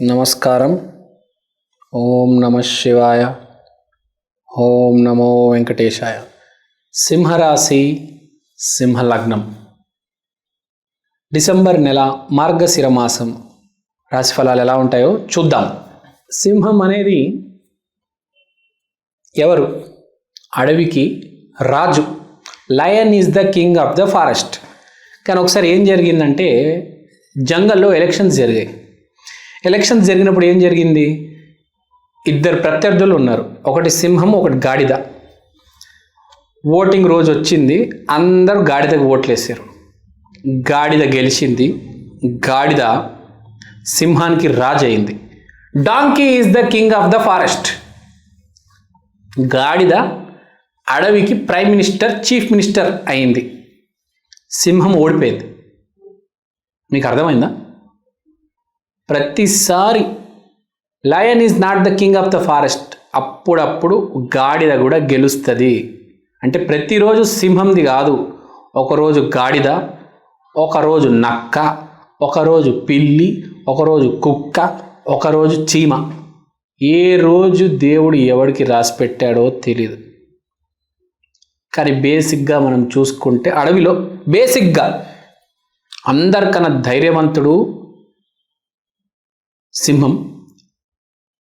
నమస్కారం. ఓం నమ శివాయ. ఓం నమో వెంకటేశాయ. సింహరాశి, సింహలగ్నం. డిసెంబర్ నెల మార్గశిర మాసం రాశిఫలాలు ఎలా ఉంటాయో చూద్దాం. సింహం అనేది ఎవరు? అడవికి రాజు. Lion is the king of the forest. కానీ ఒకసారి ఏం జరిగిందంటే, జంగల్లో ఎలక్షన్స్ జరిగాయి. ఎలక్షన్స్ జరిగినప్పుడు ఏం జరిగింది? ఇద్దరు ప్రత్యర్థులు ఉన్నారు, ఒకటి సింహం, ఒకటి గాడిద. ఓటింగ్ రోజు వచ్చింది, అందరూ గాడిదకు ఓట్లు వేసారు. గాడిద గెలిచింది. గాడిద సింహానికి రాజు అయింది. Donkey is the king of the forest. గాడిద అడవికి ప్రైమ్ మినిస్టర్, చీఫ్ మినిస్టర్ అయింది. సింహం ఓడిపోయింది. మీకు అర్థమైందా? ప్రతిసారి lion is not the king of the forest, అప్పుడప్పుడు గాడిద కూడా గెలుస్తుంది. అంటే ప్రతిరోజు సింహంది కాదు, ఒకరోజు గాడిద, ఒకరోజు నక్క, ఒకరోజు పిల్లి, ఒకరోజు కుక్క, ఒకరోజు చీమ. ఏ రోజు దేవుడు ఎవడికి రాసి పెట్టాడో తెలీదు. కానీ బేసిక్గా మనం చూసుకుంటే అడవిలో బేసిక్గా అందరికన్నా ధైర్యవంతుడు సింహం,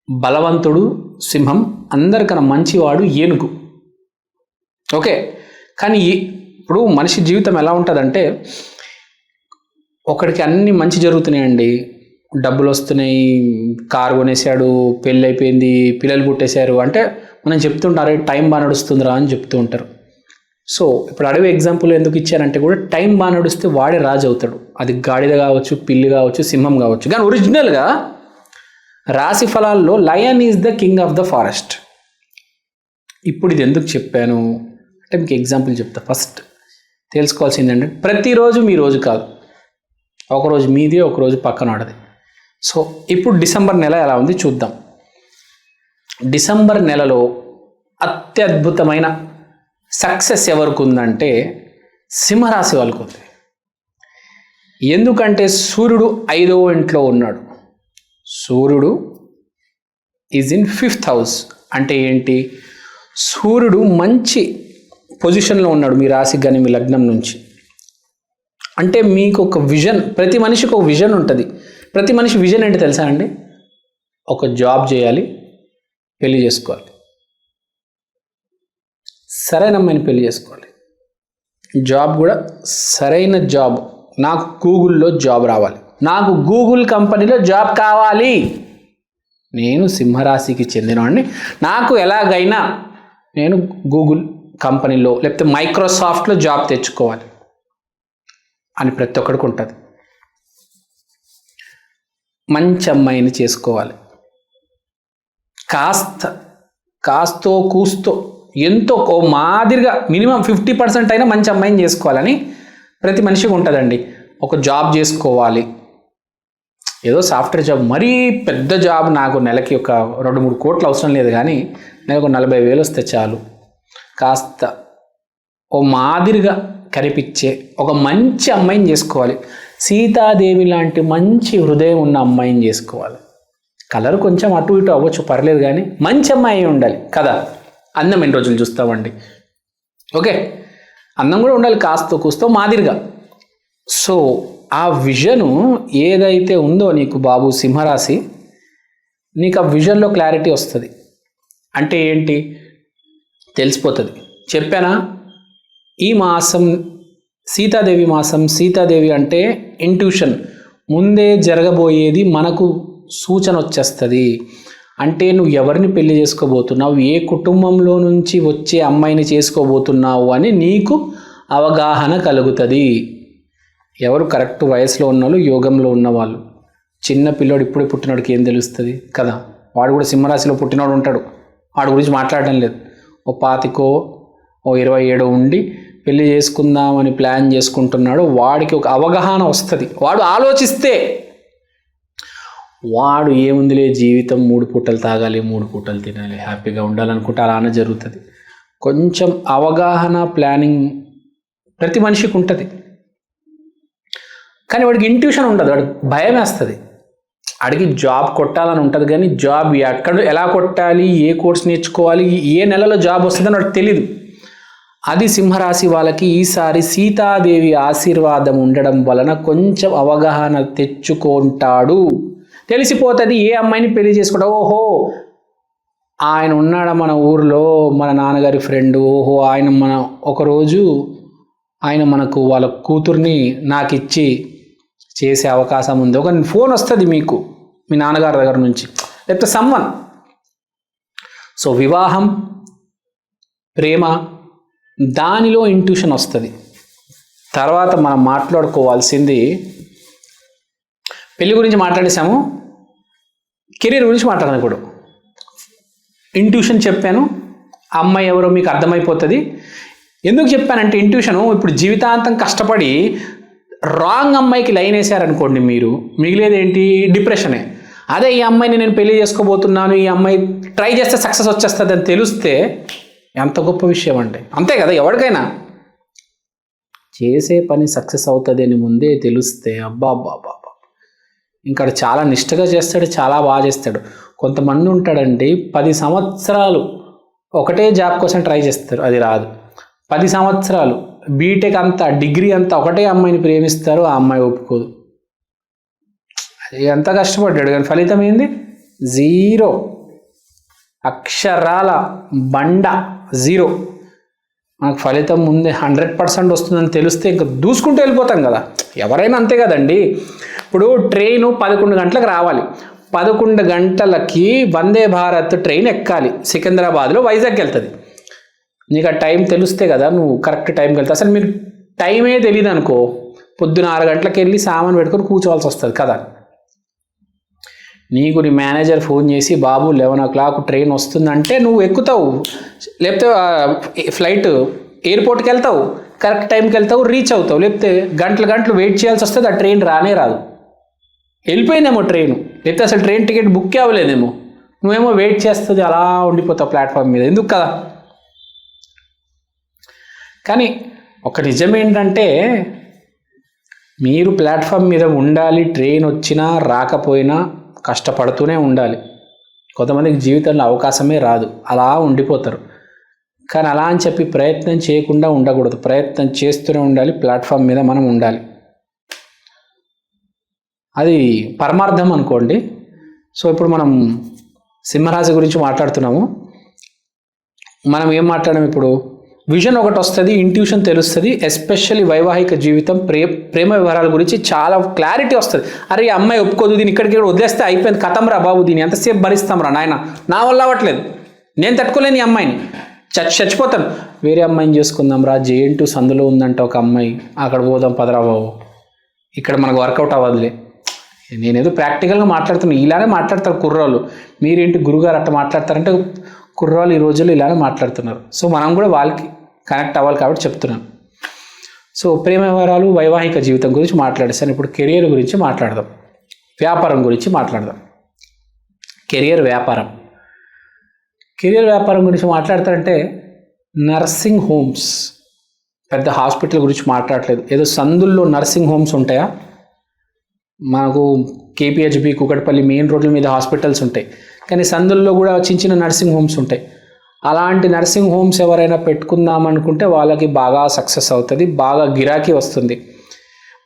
బలవంతుడు సింహం, అందరికన్నా మంచివాడు ఏనుగు. ఓకే. కానీ ఇప్పుడు మనిషి జీవితం ఎలా ఉంటుందంటే, ఒకడికి అన్ని మంచి జరుగుతున్నాయండి, డబ్బులు వస్తున్నాయి, కారు కొనేసాడు, పెళ్ళి అయిపోయింది, పిల్లలు పుట్టేశారు అంటే మనం చెప్తుంటారు టైం బాగా నడుస్తుందిరా అని చెప్తూ ఉంటారు. సో ఇప్పుడు అడవి ఎగ్జాంపుల్ ఎందుకు ఇచ్చారంటే కూడా టైం బాగా నడుస్తే వాడే రాజు అవుతాడు. అది గాడిద కావచ్చు, పిల్లి కావచ్చు, సింహం కావచ్చు. కానీ ఒరిజినల్గా రాశి ఫలాల్లో lion is the king of the forest. ఇప్పుడు ఇది ఎందుకు చెప్పాను అంటే మీకు ఎగ్జాంపుల్ చెప్తా. ఫస్ట్ తెలుసుకోవాల్సింది ఏంటంటే, ప్రతిరోజు మీ రోజు కాదు, ఒకరోజు మీది, ఒకరోజు పక్కన వాడది. సో ఇప్పుడు డిసెంబర్ నెల ఎలా ఉంది చూద్దాం. డిసెంబర్ నెలలో అత్యద్భుతమైన సక్సెస్ ఎవరికి ఉందంటే సింహరాశి వాళ్ళకు ఉంది. ఎందుకంటే సూర్యుడు 5వ ఇంట్లో ఉన్నాడు. సూర్యుడు ఈజ్ ఇన్ 5th హౌస్. అంటే ఏంటి? సూర్యుడు మంచి పొజిషన్లో ఉన్నాడు మీ రాశికి కానీ మీ లగ్నం నుంచి. అంటే మీకు ఒక విజన్, ప్రతి మనిషికి ఒక విజన్ ఉంటుంది. ప్రతి మనిషి విజన్ ఏంటి తెలుసా అండి? ఒక జాబ్ చేయాలి, పెళ్లి చేసుకోవాలి, సరైన అమ్మాయిని పెళ్లి చేసుకోవాలి, జాబ్ కూడా సరైన జాబ్. నాకు గూగుల్లో జాబ్ రావాలి, నాకు గూగుల్ కంపెనీలో జాబ్ కావాలి, నేను సింహరాశికి చెందినవాడిని, నాకు ఎలాగైనా నేను గూగుల్ కంపెనీలో లేకపోతే మైక్రోసాఫ్ట్లో జాబ్ తెచ్చుకోవాలి అని ప్రతి ఒక్కడికి ఉంటుంది. మంచి అమ్మాయిని చేసుకోవాలి, కాస్తో కూస్తో ఎంతో మాదిరిగా మినిమం 50% అయినా మంచి అమ్మాయిని చేసుకోవాలని ప్రతి మనిషికి ఉంటుందండి. ఒక జాబ్ చేసుకోవాలి, ఏదో సాఫ్ట్వేర్ జాబ్, మరీ పెద్ద జాబ్ నాకు నెలకి ఒక 2-3 కోట్లు అవసరం లేదు, కానీ నెలకు 40,000 వస్తే చాలు. కాస్త ఓ మాదిరిగా కనిపించే ఒక మంచి అమ్మాయిని చేసుకోవాలి. సీతాదేవి లాంటి మంచి హృదయం ఉన్న అమ్మాయిని చేసుకోవాలి. కలర్ కొంచెం అటు ఇటు అవ్వచ్చు, పర్లేదు, కానీ మంచి అమ్మాయి ఉండాలి కదా. అందం ఎన్ని రోజులు చూస్తామండి? ఓకే, అందం కూడా ఉండాలి, కాస్తో కూస్తో మాదిరిగా. సో ఆ విజను ఏదైతే ఉందో నీకు బాబు సింహరాశి, నీకు ఆ విజన్లో క్లారిటీ వస్తుంది. అంటే ఏంటి తెలిసిపోతుంది. చెప్పానా? ఈ మాసం సీతాదేవి మాసం. సీతాదేవి అంటే ఇంట్యూషన్, ముందే జరగబోయేది మనకు సూచన వచ్చేస్తుంది. అంటే నువ్వు ఎవరిని పెళ్లి చేసుకోబోతున్నావు, ఏ కుటుంబంలో నుంచి వచ్చే అమ్మాయిని చేసుకోబోతున్నావు అని నీకు అవగాహన కలుగుతుంది. ఎవరు కరెక్ట్ వయసులో ఉన్నవాళ్ళు, యోగంలో ఉన్నవాళ్ళు. చిన్న పిల్లోడు ఇప్పుడే పుట్టినోడికి ఏం తెలుస్తుంది కదా. వాడు కూడా సింహరాశిలో పుట్టినోడు ఉంటాడు, వాడి గురించి మాట్లాడడం లేదు. ఓ 25 ఓ 27 ఉండి పెళ్లి చేసుకుందామని ప్లాన్ చేసుకుంటున్నాడు, వాడికి ఒక అవగాహన వస్తుంది. వాడు ఆలోచిస్తే, వాడు ఏముందిలే జీవితం, 3 పూటలు తాగాలి, 3 పూటలు తినాలి, హ్యాపీగా ఉండాలనుకుంటే అలానే జరుగుతుంది. కొంచెం అవగాహన, ప్లానింగ్ ప్రతి మనిషికి ఉంటుంది. కానీ వాడికి ఇంట్యూషన్ ఉండదు, వాడికి భయం వేస్తుంది. అడిగి జాబ్ కొట్టాలని ఉంటుంది, కానీ జాబ్ ఎలా కొట్టాలి, ఏ కోర్స్ నేర్చుకోవాలి, ఏ నెలలో జాబ్ వస్తుందని వాడికి తెలీదు. అది సింహరాశి వాళ్ళకి ఈసారి సీతాదేవి ఆశీర్వాదం ఉండడం వలన కొంచెం అవగాహన తెచ్చుకుంటాడు. తెలిసిపోతుంది ఏ అమ్మాయిని పెళ్లి చేసుకుంటా, ఓహో ఆయన ఉన్నాడా మన ఊర్లో, మన నాన్నగారి ఫ్రెండ్, ఓహో ఒకరోజు ఆయన మనకు వాళ్ళ కూతుర్ని నాకు ఇచ్చి చేసే అవకాశం ఉంది. ఒక ఫోన్ వస్తుంది మీకు మీ నాన్నగారి దగ్గర నుంచి, లేకపోతే సమ్వన్. సో వివాహం, ప్రేమ, దానిలో ఇంట్యూషన్ వస్తుంది. తర్వాత మనం మాట్లాడుకోవాల్సింది, పెళ్లి గురించి మాట్లాడేసాము, కెరీర్ గురించి మాట్లాడదాం. ఇప్పుడు ఇంట్యూషన్ చెప్పాను, అమ్మాయి ఎవరో మీకు అర్థమైపోతుంది. ఎందుకు చెప్పానంటే ఇంట్యూషను, ఇప్పుడు జీవితాంతం కష్టపడి రాంగ్ అమ్మాయికి లైన్ వేసారనుకోండి, మీరు మిగిలేదేంటి, డిప్రెషనే. అదే ఈ అమ్మాయిని నేను పెళ్లి చేసుకోబోతున్నాను, ఈ అమ్మాయి ట్రై చేస్తే సక్సెస్ వచ్చేస్తుంది అని తెలిస్తే ఎంత గొప్ప విషయం అండి. అంతే కదా, ఎవరికైనా చేసే పని సక్సెస్ అవుతుంది అని ముందే తెలిస్తే అబ్బా, ఇంకా చాలా నిష్ఠగా చేస్తాడు, చాలా బాగా చేస్తాడు. కొంతమంది ఉంటాడండి 10 సంవత్సరాలు ఒకటే జాబ్ కోసం ట్రై చేస్తారు, అది రాదు. 10 సంవత్సరాలు బీటెక్ అంతా, డిగ్రీ అంతా ఒకటే అమ్మాయిని ప్రేమిస్తారు, ఆ అమ్మాయి ఒప్పుకోదు. అది ఎంత కష్టపడ్డాడు కానీ ఫలితం ఏంది, 0. అక్షరాల బండ 0. మనకు ఫలితం ముందే 100% వస్తుందని తెలిస్తే ఇంకా దూసుకుంటూ వెళ్ళిపోతాం కదా, ఎవరైనా అంతే కదండి. ఇప్పుడు ట్రైను 11 గంటలకు రావాలి, 11 గంటలకి వందే భారత్ ట్రైన్ ఎక్కాలి, సికింద్రాబాద్లో వైజాగ్కి వెళ్తుంది. నీకు ఆ టైం తెలిస్తే కదా నువ్వు కరెక్ట్ టైంకి వెళ్తావు. అసలు మీకు టైమే తెలియదు అనుకో, పొద్దున 6 గంటలకు వెళ్ళి సామాన్ పెట్టుకొని కూర్చోవాల్సి వస్తుంది కదా. నీకు నీ మేనేజర్ ఫోన్ చేసి, బాబు 11 o'clock ట్రైన్ వస్తుందంటే నువ్వు ఎక్కుతావు, లేకపోతే ఫ్లైట్ ఎయిర్పోర్ట్కి వెళ్తావు, కరెక్ట్ టైంకి వెళ్తావు, రీచ్ అవుతావు. లేకపోతే గంటలు వెయిట్ చేయాల్సి వస్తుంది, ఆ ట్రైన్ రానే రాదు, వెళ్ళిపోయిందేమో ట్రైను, లేకపోతే అసలు ట్రైన్ టికెట్ బుక్ అవ్వలేదేమో, నువ్వేమో వెయిట్ చేస్తుంది, అలా ఉండిపోతావు ప్లాట్ఫామ్ మీద. ఎందుకు కదా. కానీ ఒక నిజం ఏంటంటే, మీరు ప్లాట్ఫామ్ మీద ఉండాలి, ట్రైన్ వచ్చినా రాకపోయినా కష్టపడుతూనే ఉండాలి. కొంతమందికి జీవితంలో అవకాశమే రాదు, అలా ఉండిపోతారు. కానీ అలా అని చెప్పి ప్రయత్నం చేయకుండా ఉండకూడదు, ప్రయత్నం చేస్తూనే ఉండాలి, ప్లాట్ఫామ్ మీద మనం ఉండాలి. అది పరమార్థం అనుకోండి. సో ఇప్పుడు మనం సింహరాశి గురించి మాట్లాడుతున్నాము. మనం ఏం మాట్లాడాము ఇప్పుడు, విజన్ ఒకటి వస్తుంది, ఇంట్యూషన్ తెలుస్తుంది, ఎస్పెషల్లీ వైవాహిక జీవితం, ప్రేమ వ్యవహారాల గురించి చాలా క్లారిటీ వస్తుంది. అరే ఈ అమ్మాయి ఒప్పుకోదు, దీన్ని ఇక్కడికి వదిలేస్తే అయిపోయింది, కథం రా బాబు, దీన్ని ఎంతసేపు భరిస్తాం రా నాయన, నా వల్ల అవ్వట్లేదు, నేను తట్టుకోలేని ఈ అమ్మాయిని, చచ్చిపోతాను, వేరే అమ్మాయిని చేసుకుందాం రా, JN2 సందులో ఉందంట ఒక అమ్మాయి, అక్కడ పోదాం పదరా బాబు, ఇక్కడ మనకు వర్కౌట్ అవ్వదులే. నేనేదో ప్రాక్టికల్గా మాట్లాడుతున్నాను, ఇలానే మాట్లాడతారు కుర్రోళ్ళు. మీరేంటి గురుగారు అట్లా మాట్లాడతారంటే, కుర్రోళ్ళు ఈ రోజుల్లో ఇలానే మాట్లాడుతున్నారు. సో మనం కూడా వాళ్ళకి కనెక్ట్ అవ్వాలి కాబట్టి చెప్తున్నాను. సో ప్రేమ వ్యవహారాలు, వైవాహిక జీవితం గురించి మాట్లాడేసాను. ఇప్పుడు కెరియర్ గురించి మాట్లాడదాం, వ్యాపారం గురించి మాట్లాడదాం. కెరియర్ వ్యాపారం గురించి మాట్లాడతారంటే, నర్సింగ్ హోమ్స్, పెద్ద హాస్పిటల్ గురించి మాట్లాడలేదు. ఏదో సందుల్లో నర్సింగ్ హోమ్స్ ఉంటాయా, మనకు KPHB కూకట్పల్లి మెయిన్ రోడ్ల మీద హాస్పిటల్స్ ఉంటాయి, కానీ సందుల్లో కూడా చిన్న నర్సింగ్ హోమ్స్ ఉంటాయి. అలాంటి నర్సింగ్ హోమ్స్ ఎవరైనా పెట్టుకుందాం అనుకుంటే వాళ్ళకి బాగా సక్సెస్ అవుతుంది, బాగా గిరాకీ వస్తుంది.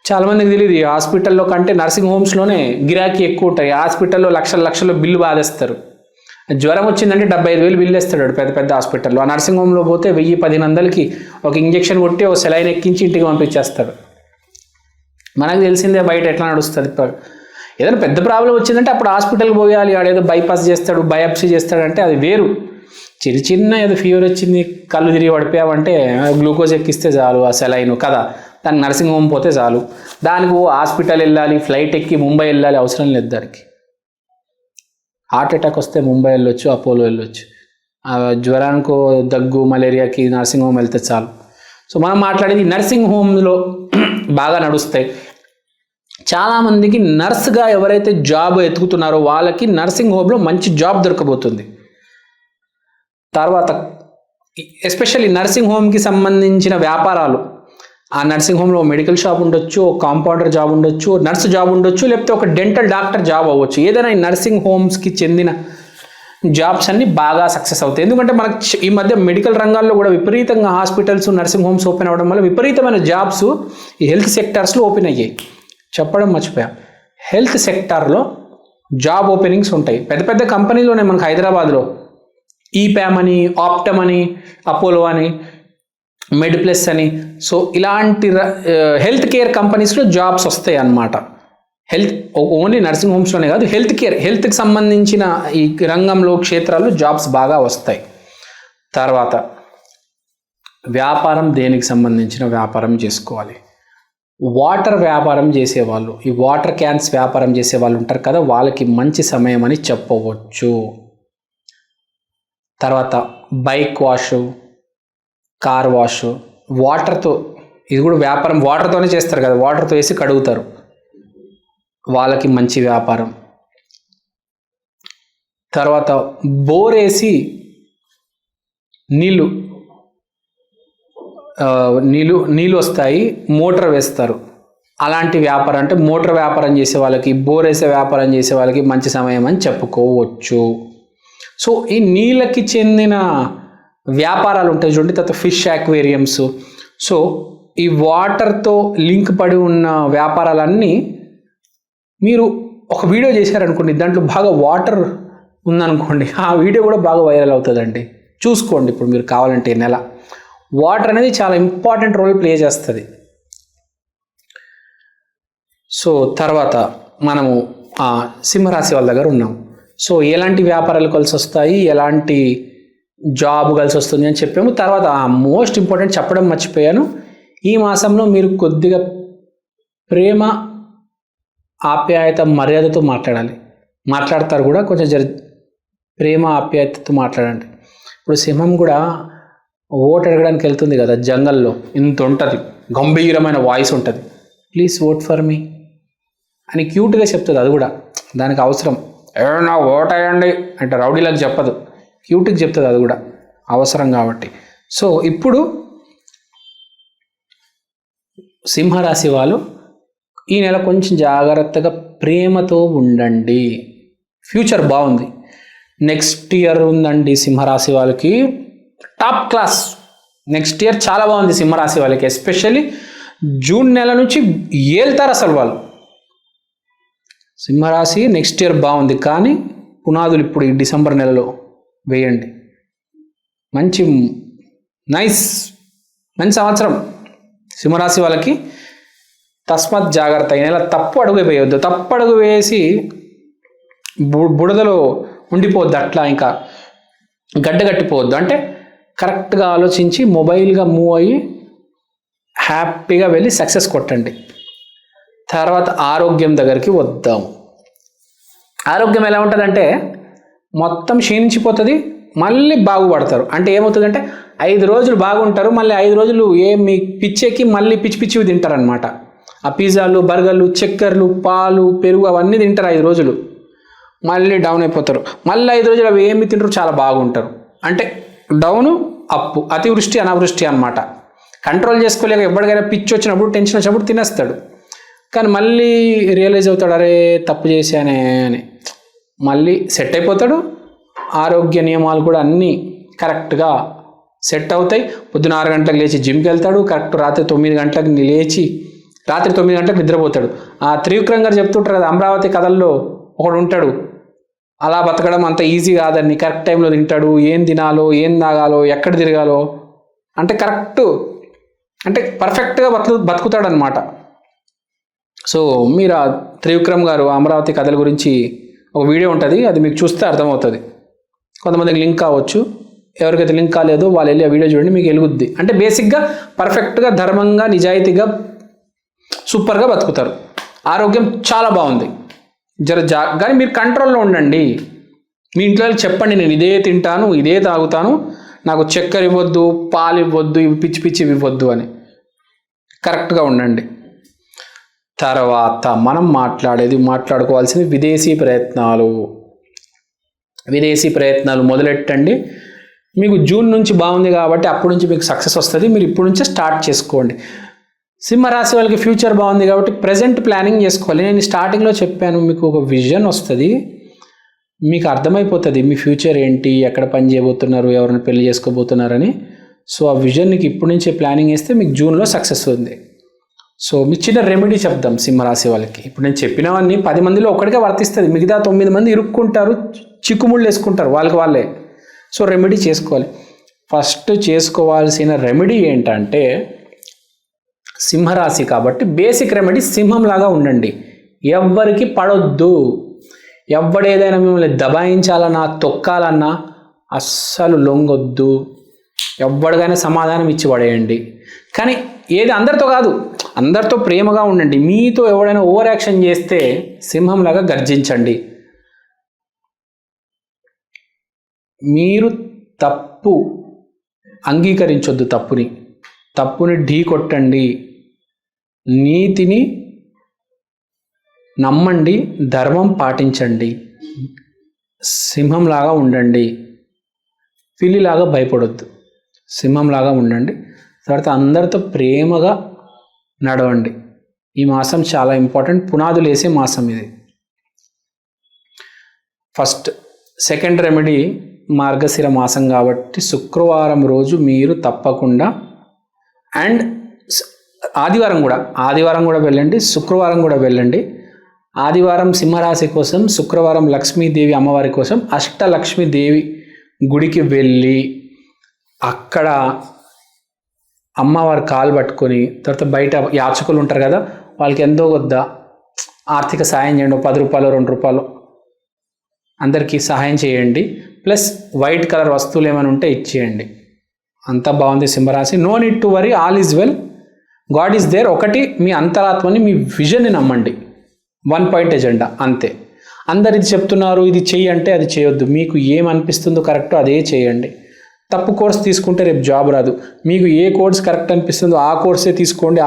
చాలామందికి తెలియదు, ఈ హాస్పిటల్లో కంటే నర్సింగ్ హోమ్స్లోనే గిరాకీ ఎక్కువ ఉంటాయి. హాస్పిటల్లో లక్షల బిల్లు బాధేస్తారు. జ్వరం వచ్చిందంటే 75,000 బిల్లు వేస్తాడు పెద్ద హాస్పిటల్లో. ఆ నర్సింగ్ హోమ్లో పోతే 1,000-1,500కి ఒక ఇంజెక్షన్ కొట్టి ఒక సెలైన్ ఎక్కించి ఇంటికి పంపించేస్తారు. మనకు తెలిసిందే బయట ఎట్లా నడుస్తుంది. ఏదైనా పెద్ద ప్రాబ్లం వచ్చిందంటే అప్పుడు హాస్పిటల్కి పోయాలి, ఆడేదో బైపాస్ చేస్తాడు, బయాప్సీ చేస్తాడంటే అది వేరు. చిన్న ఏదో ఫీవర్ వచ్చింది, కళ్ళు తిరిగి పడిపోయామంటే గ్లూకోజ్ ఎక్కిస్తే చాలు, ఆ సెలైన్ కదా, దానికి నర్సింగ్ హోమ్ పోతే చాలు. దానికి హాస్పిటల్ వెళ్ళాలి, ఫ్లైట్ ఎక్కి ముంబై వెళ్ళాలి, అవసరం లేదు దానికి. హార్ట్ అటాక్ వస్తే ముంబై వెళ్ళొచ్చు, అపోలో వెళ్ళొచ్చు. జ్వరానికి, దగ్గు, మలేరియాకి నర్సింగ్ హోమ్ వెళ్తే చాలు. సో మనం మాట్లాడేది నర్సింగ్ హోమ్లో బాగా నడుస్తాయి. చాలామందికి నర్స్గా ఎవరైతే జాబ్ ఎతుకుతున్నారో వాళ్ళకి నర్సింగ్ హోమ్లో మంచి జాబ్ దొరకబోతుంది. తర్వాత ఎస్పెషల్లీ నర్సింగ్ హోమ్కి సంబంధించిన వ్యాపారాలు ఆ నర్సింగ్ హోమ్లో మెడికల్ షాప్ ఉండొచ్చు, కాంపౌండర్ జాబ్ ఉండొచ్చు, నర్స్ జాబ్ ఉండొచ్చు, లేకపోతే ఒక డెంటల్ డాక్టర్ జాబ్ అవ్వచ్చు. ఏదైనా ఈ నర్సింగ్ హోమ్స్కి చెందిన జాబ్స్ అన్నీ బాగా సక్సెస్ అవుతాయి. ఎందుకంటే మనకు ఈ మధ్య మెడికల్ రంగాల్లో కూడా విపరీతంగా హాస్పిటల్స్, నర్సింగ్ హోమ్స్ ఓపెన్ అవ్వడం వల్ల విపరీతమైన జాబ్స్ ఈ హెల్త్ సెక్టార్స్లో ఓపెన్ అయ్యాయి. చెప్పడం మర్చిపోయా, హెల్త్ సెక్టార్లో జాబ్ ఓపెనింగ్స్ ఉంటాయి. పెద్ద పెద్ద కంపెనీలోనే మనకు హైదరాబాద్లో ఈప్యామ్ అని, ఆప్టమ్ అని, అపోలో అని, మెడ్ప్లస్ అని, సో ఇలాంటి హెల్త్ కేర్ కంపెనీస్లో జాబ్స్ వస్తాయి అన్నమాట. హెల్త్ ఓన్లీ నర్సింగ్ హోమ్స్లోనే కాదు, హెల్త్ కేర్, హెల్త్కి సంబంధించిన ఈ రంగంలో క్షేత్రాల్లో జాబ్స్ బాగా వస్తాయి. తర్వాత వ్యాపారం, దేనికి సంబంధించిన వ్యాపారం చేసుకోవాలి? వాటర్ వ్యాపారం చేసేవాళ్ళు, ఈ వాటర్ క్యాన్స్ వ్యాపారం చేసే వాళ్ళు ఉంటారు కదా, వాళ్ళకి మంచి సమయం అని చెప్పవచ్చు. తర్వాత బైక్ వాష్, కార్ వాష్, వాటర్తో, ఇది కూడా వ్యాపారం, వాటర్తోనే చేస్తారు కదా, వాటర్తో వేసి కడుగుతారు, వాళ్ళకి మంచి వ్యాపారం. తర్వాత బోర్ వేసి నీళ్ళు వస్తాయి, మోటార్ వేస్తారు, అలాంటి వ్యాపారం, అంటే మోటార్ వ్యాపారం చేసే వాళ్ళకి, బోర్ వేసే వ్యాపారం చేసే వాళ్ళకి మంచి సమయం అని చెప్పుకోవచ్చు. సో ఈ నీళ్ళకి చెందిన వ్యాపారాలు ఉంటాయి చూడండి. తర్వాత ఫిష్ యాక్వేరియంస్, సో ఈ వాటర్తో లింక్ పడి ఉన్న వ్యాపారాలన్నీ మీరు ఒక వీడియో చేశారనుకోండి, దాంట్లో బాగా వాటర్ ఉందనుకోండి, ఆ వీడియో కూడా బాగా వైరల్ అవుతుందండి. చూసుకోండి ఇప్పుడు మీరు కావాలంటే. నెల వాటర్ అనేది చాలా ఇంపార్టెంట్ రోల్ ప్లే చేస్తుంది. సో తర్వాత మనము సింహరాశి వాళ్ళ దగ్గర ఉన్నాం. సో ఎలాంటి వ్యాపారాలు కలిసి వస్తాయి, ఎలాంటి జాబ్ కలిసి వస్తుంది అని చెప్పాము. తర్వాత మోస్ట్ ఇంపార్టెంట్ చెప్పడం మర్చిపోయాను, ఈ మాసంలో మీరు కొద్దిగా ప్రేమ, ఆప్యాయత, మర్యాదతో మాట్లాడతారు కూడా, కొంచెం ప్రేమ ఆప్యాయతతో మాట్లాడండి. ఇప్పుడు సింహం కూడా ఓట్ అడగడానికి వెళ్తుంది కదా జంగల్లో, ఇంత ఉంటుంది, గంభీరమైన వాయిస్ ఉంటుంది, ప్లీజ్ ఓట్ ఫర్ మీ అని క్యూట్గా చెప్తుంది. అది కూడా దానికి అవసరం, ఏమన్నా ఓట్ అయ్యండి అంటే రౌడీలకు చెప్పదు, క్యూట్గా చెప్తుంది, అది కూడా అవసరం కాబట్టి. సో ఇప్పుడు సింహరాశి వాళ్ళు ఈ నెల కొంచెం జాగ్రత్తగా ప్రేమతో ఉండండి, ఫ్యూచర్ బాగుంది. నెక్స్ట్ ఇయర్ ఉందండి సింహరాశి వాళ్ళకి టాప్ క్లాస్. నెక్స్ట్ ఇయర్ చాలా బాగుంది సింహరాశి వాళ్ళకి, ఎస్పెషల్లీ జూన్ నెల నుంచి ఏళ్తారు అసలు వాళ్ళు. సింహరాశి నెక్స్ట్ ఇయర్ బాగుంది, కానీ పునాదులు ఇప్పుడు ఈ డిసెంబర్ నెలలో వేయండి. మంచి సంవత్సరం సింహరాశి వాళ్ళకి. తస్మాత్ జాగ్రత్త, ఈ నెల తప్పు అడుగు వేయొద్దు. తప్పు అడుగు వేసి బుడదలో ఉండిపోద్దు, అట్లా ఇంకా గడ్డగట్టిపోవద్దు. అంటే కరెక్ట్గా ఆలోచించి మొబైల్గా మూవ్ అయ్యి హ్యాపీగా వెళ్ళి సక్సెస్ కొట్టండి. తర్వాత ఆరోగ్యం దగ్గరికి వద్దాము. ఆరోగ్యం ఎలా ఉంటుందంటే మొత్తం క్షీణించిపోతుంది, మళ్ళీ బాగుపడతారు. అంటే ఏమవుతుందంటే 5 రోజులు బాగుంటారు, మళ్ళీ 5 రోజులు మీ పిచ్చెక్కి మళ్ళీ పిచ్చివి తింటారనమాట. ఆ పిజ్జాలు, బర్గర్లు, చక్కెరలు, పాలు, పెరుగు అవన్నీ తింటారు 5 రోజులు, మళ్ళీ డౌన్ అయిపోతారు. మళ్ళీ 5 రోజులు అవి ఏమి తింటారు, చాలా బాగుంటారు. అంటే డౌను, అప్పు, అతివృష్టి, అనావృష్టి అనమాట. కంట్రోల్ చేసుకోలేక ఎప్పటికైనా పిచ్చి వచ్చినప్పుడు, టెన్షన్ వచ్చినప్పుడు తినేస్తాడు, కానీ మళ్ళీ రియలైజ్ అవుతాడు, అరే తప్పు చేశానే అని. మళ్ళీ సెట్ అయిపోతాడు. ఆరోగ్య నియమాలు కూడా అన్నీ కరెక్ట్గా సెట్ అవుతాయి. పొద్దున 6 గంటలకు లేచి జిమ్కి వెళ్తాడు, కరెక్ట్ రాత్రి 9 గంటలకు లేచి రాత్రి 9 గంటలకు నిద్రపోతాడు. ఆ త్రివిక్రమ్ గారు చెప్తుంటారు కదా, అమరావతి కథల్లో ఒకడు ఉంటాడు, అలా బతకడం అంత ఈజీ కాదని, కరెక్ట్ టైంలో తింటాడు, ఏం తినాలో, ఏం తాగాలో, ఎక్కడ తిరగాలో అంటే అంటే పర్ఫెక్ట్గా బతుకుతాడు అనమాట. సో మీరు ఆ త్రివిక్రమ్ గారు అమరావతి కథల గురించి ఒక వీడియో ఉంటుంది, అది మీకు చూస్తే అర్థమవుతుంది. కొంతమందికి లింక్ కావచ్చు, ఎవరికైతే లింక్ కాలేదో వాళ్ళు వెళ్ళి ఆ వీడియో చూడండి, మీకు వెలుగుద్ది. అంటే బేసిక్గా పర్ఫెక్ట్గా, ధర్మంగా, నిజాయితీగా, సూపర్గా బతుకుతారు. ఆరోగ్యం చాలా బాగుంది. కానీ మీరు కంట్రోల్లో ఉండండి. మీ ఇంట్లో చెప్పండి, నేను ఇదే తింటాను, ఇదే తాగుతాను, నాకు చక్కెర ఇవ్వద్దు, పాలు ఇవ్వద్దు, ఇవి పిచ్చి ఇవ్వద్దు అని కరెక్ట్గా ఉండండి. తర్వాత మనం మాట్లాడుకోవాల్సింది విదేశీ ప్రయత్నాలు మొదలెట్టండి. మీకు జూన్ నుంచి బాగుంది కాబట్టి అప్పటి నుంచి మీకు సక్సెస్ వస్తుంది. మీరు ఇప్పటి నుంచే స్టార్ట్ చేసుకోండి. సింహరాశి వాళ్ళకి ఫ్యూచర్ బాగుంది కాబట్టి ప్రజెంట్ ప్లానింగ్ చేసుకోవాలి. నేను స్టార్టింగ్లో చెప్పాను, మీకు ఒక విజన్ వస్తుంది, మీకు అర్థమైపోతుంది మీ ఫ్యూచర్ ఏంటి, ఎక్కడ పని చేయబోతున్నారు, ఎవరిని పెళ్లి చేసుకోబోతున్నారని. సో ఆ విజన్కి ఇప్పటి నుంచే ప్లానింగ్ వేస్తే మీకు జూన్లో సక్సెస్ ఉంది. సో మీ చిన్న రెమెడీ చెప్దాం సింహరాశి వాళ్ళకి. ఇప్పుడు నేను చెప్పినవన్నీ 10 మందిలో ఒక్కడికే వర్తిస్తుంది, మిగతా 9 మంది ఇరుక్కుంటారు, చిక్కుముళ్ళు వేసుకుంటారు వాళ్ళే. సో రెమెడీ చేసుకోవాలి. ఫస్ట్ చేసుకోవాల్సిన రెమెడీ ఏంటంటే, సింహరాశి కాబట్టి బేసిక్ రెమెడీ సింహంలాగా ఉండండి. ఎవ్వరికి పడొద్దు. ఎవడేదైనా మిమ్మల్ని దబాయించాలన్నా తొక్కాలన్నా అస్సలు లొంగొద్దు. ఎవరికైనా సమాధానం ఇచ్చి పడేయండి. కానీ ఏది అందరితో కాదు, అందరితో ప్రేమగా ఉండండి. మీతో ఎవడైనా ఓవర్ యాక్షన్ చేస్తే సింహంలాగా గర్జించండి. మీరు తప్పు అంగీకరించొద్దు, తప్పుని ఢీ కొట్టండి. నీతిని నమ్మండి, ధర్మం పాటించండి, సింహంలాగా ఉండండి. పిల్లిలాగా భయపడొద్దు, సింహంలాగా ఉండండి. తర్వాత అందరితో ప్రేమగా నడవండి. ఈ మాసం చాలా ఇంపార్టెంట్, పునాదులు వేసే మాసం ఇది. సెకండ్ రెమెడీ, మార్గశిర మాసం కాబట్టి శుక్రవారం రోజు మీరు తప్పకుండా, అండ్ ఆదివారం కూడా వెళ్ళండి, శుక్రవారం కూడా వెళ్ళండి. ఆదివారం సింహరాశి కోసం, శుక్రవారం లక్ష్మీదేవి అమ్మవారి కోసం అష్టలక్ష్మీదేవి గుడికి వెళ్ళి అక్కడ అమ్మవారి కాలు పట్టుకొని, తర్వాత బయట యాచకులు ఉంటారు కదా, వాళ్ళకి ఎంతో కొద్ద ఆర్థిక సహాయం చేయండి. 10 రూపాయలు 2 రూపాయలు అందరికీ సహాయం చేయండి. ప్లస్ వైట్ కలర్ వస్తువులు ఏమైనా ఉంటే ఇచ్చేయండి. అంతా బాగుంది సింహరాశి. No need to worry, all is well, God is there. ఒకటి, మీ అంతరాత్మని, మీ విజన్ని నమ్మండి. 1 పాయింట్ ఎజెండా అంతే. అందరు ఇది చెప్తున్నారు, ఇది చెయ్యి అంటే అది చేయొద్దు. మీకు ఏమనిపిస్తుందో కరెక్టో అదే చేయండి. తప్పు కోర్స్ తీసుకుంటే రేపు జాబ్ రాదు. మీకు ఏ కోర్స్ కరెక్ట్ అనిపిస్తుందో ఆ కోర్సే తీసుకోండి,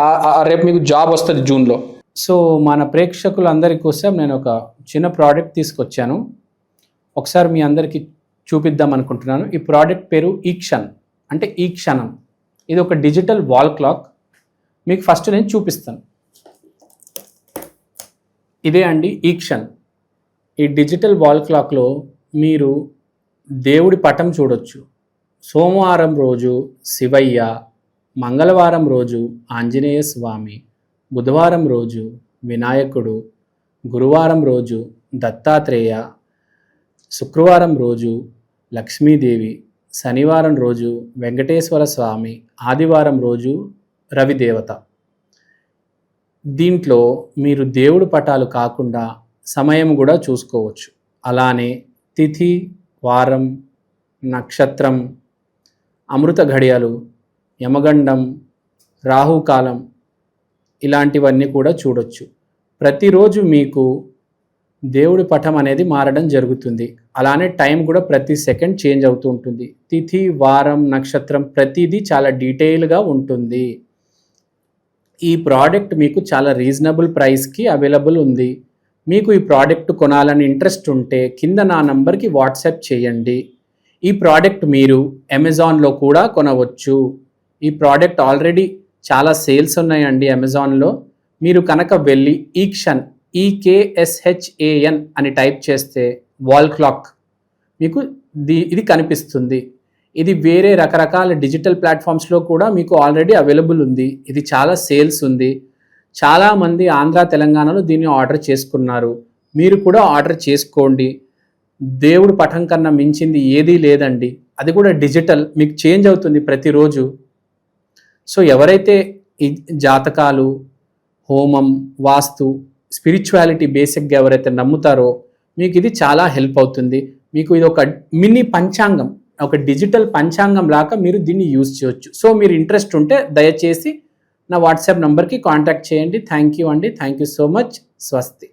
రేపు మీకు జాబ్ వస్తుంది జూన్లో. సో మన ప్రేక్షకులందరి కోసం నేను ఒక చిన్న ప్రోడక్ట్ తీసుకొచ్చాను, ఒకసారి మీ అందరికీ చూపిద్దాం అనుకుంటున్నాను. ఈ ప్రోడక్ట్ పేరు ఈక్షన్, అంటే ఈ క్షణం. ఇది ఒక డిజిటల్ వాల్ క్లాక్. మీకు ఫస్ట్ నేను చూపిస్తాను. ఇదే అండి ఈక్షన్. ఈ డిజిటల్ వాల్ క్లాక్లో మీరు దేవుడి పటం చూడొచ్చు. సోమవారం రోజు శివయ్య, మంగళవారం రోజు ఆంజనేయ స్వామి, బుధవారం రోజు వినాయకుడు, గురువారం రోజు దత్తాత్రేయ, శుక్రవారం రోజు లక్ష్మీదేవి, శనివారం రోజు వెంకటేశ్వర స్వామి, ఆదివారం రోజు రవిదేవత. దీంట్లో మీరు దేవుడి పటాలు కాకుండా సమయం కూడా చూసుకోవచ్చు. అలానే తిథి, వారం, నక్షత్రం, అమృత ఘడియలు, యమగండం, రాహుకాలం ఇలాంటివన్నీ కూడా చూడొచ్చు. ప్రతిరోజు మీకు దేవుడి పటం అనేది మారడం జరుగుతుంది. అలానే టైం కూడా ప్రతి సెకండ్ చేంజ్ అవుతూ ఉంటుంది. తిథి, వారం, నక్షత్రం ప్రతిదీ చాలా డీటెయిల్గా ఉంటుంది. ఈ ప్రోడక్ట్ మీకు చాలా రీజనబుల్ ప్రైస్కి అవైలబుల్ ఉంది. మీకు ఈ ప్రోడక్ట్ కొనాలని ఇంట్రెస్ట్ ఉంటే కింద నా నంబర్కి వాట్సాప్ చేయండి. ఈ ప్రోడక్ట్ మీరు అమెజాన్లో కూడా కొనవచ్చు. ఈ ప్రోడక్ట్ ఆల్రెడీ చాలా సేల్స్ ఉన్నాయండి అమెజాన్లో. మీరు కనుక వెళ్ళి ఈక్షన్, EKSHAN అని టైప్ చేస్తే వాల్ క్లాక్ మీకు ఇది కనిపిస్తుంది. ఇది వేరే రకరకాల డిజిటల్ ప్లాట్ఫామ్స్లో కూడా మీకు ఆల్రెడీ అవైలబుల్ ఉంది. ఇది చాలా సేల్స్ ఉంది. చాలామంది ఆంధ్ర, తెలంగాణలో దీన్ని ఆర్డర్ చేసుకున్నారు. మీరు కూడా ఆర్డర్ చేసుకోండి. దేవుడి పటం కన్నా మించింది ఏదీ లేదండి. అది కూడా డిజిటల్, మీకు చేంజ్ అవుతుంది ప్రతిరోజు. సో ఎవరైతే ఈ జాతకాలు, హోమం, వాస్తు, స్పిరిచువాలిటీ బేసిక్గా ఎవరైతే నమ్ముతారో మీకు ఇది చాలా హెల్ప్ అవుతుంది. మీకు ఇది ఒక మినీ పంచాంగం, ఒక డిజిటల్ పంచాంగం లాగా మీరు దీన్ని యూజ్ చేయొచ్చు. సో మీరు ఇంట్రెస్ట్ ఉంటే దయచేసి నా వాట్సాప్ నంబర్కి కాంటాక్ట్ చేయండి. థ్యాంక్ యూ అండి. Thank you so much. స్వస్తి.